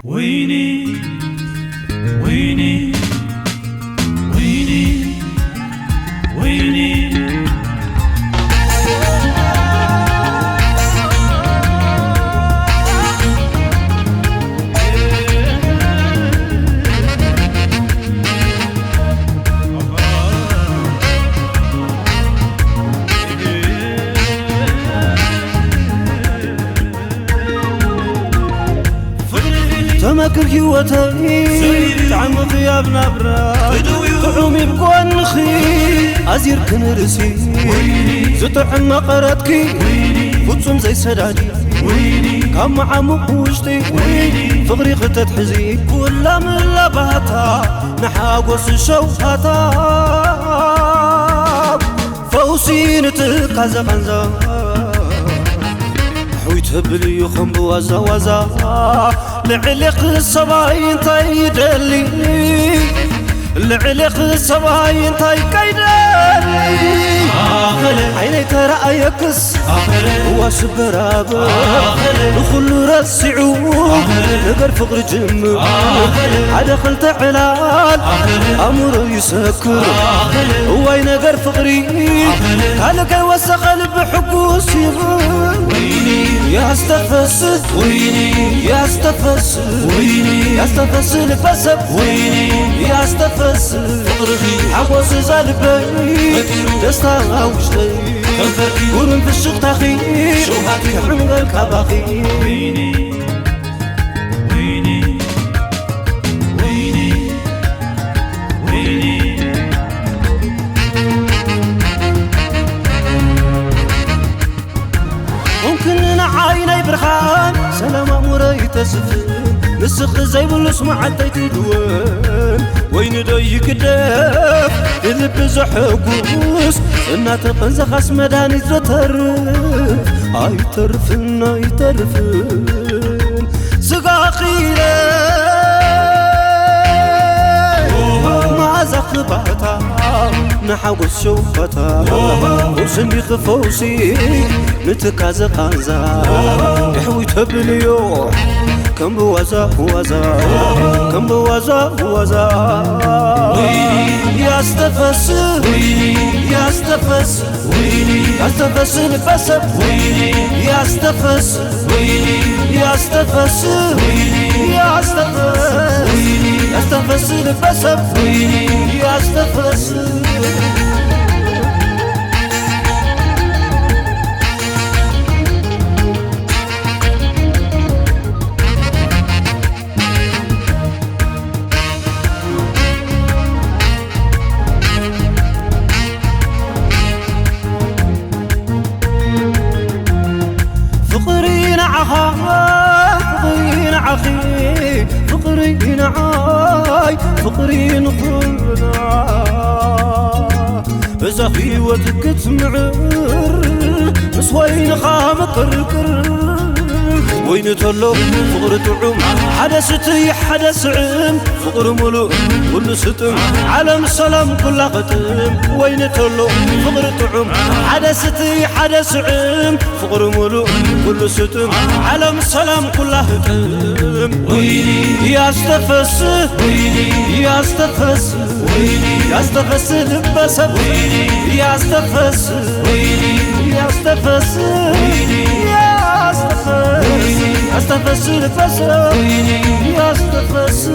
ويني ويني ويني ويني تمكر هيوتي تعمق يا بنبرا طعومي بقوان خي أزير كنرسي زطعن مقرتكي فتصم زي سدادي كم عمق وشتي فغري خطت حزي كل من لبهتا نحاقوس الشوهتا فوسي نتقاز غنزا ويتهبلي يخم بوزا وزا لعلق الصباين تاي دلي لعلق الصباين تاي كيدلي عيني ترى يكس واسبراب نخل رسعو نقر فقر جم عدا خلت علال امر يسكر وين نقر فقري كالك يوسخ قلب حقوس يا استفس ويني يا استفس ويني يا استفس الفسب ويني يا استفس فقري حقوس زالبي دستا وشتي ورن في الشوق تاخي عمرك باقي ويني ويني ويني ويني ممكن عيني برخان سلام اموري تسفل نسخ زي بالاسمع عديتي دوان وين دايك داف اللي زحقوس إنا تقنز خاص مداني تترف اي ترفن اي ترفن سقاقيري ما زخبتا نحوس شوفتا ورسني خفوسي نتكاز قانزا يحوي تبليو كم بوزا وزا كم بوزا وزا يا استفس يا استفس يا استفس الفسب يا استفس يا استفس يا استفس يا استفس الفسب يا استفس فقري نعخي فقري نعاي فقري نقلنا إذا خيوتك تمعر بس وين خامق الكر وين تلو فقر تعم حدثتي حدث عم فقر ملو كل ستم عالم السلام كل ختم وين تلو فقر تعم حدثتي حدث عم فقر ملو كل ستم عالم السلام كل ختم ويني يا استفس ويني يا استفس ويني يا استفس لبسب ويني يا استفس ويني يا استفس ويني يا استفس استفس الفسر يا استفس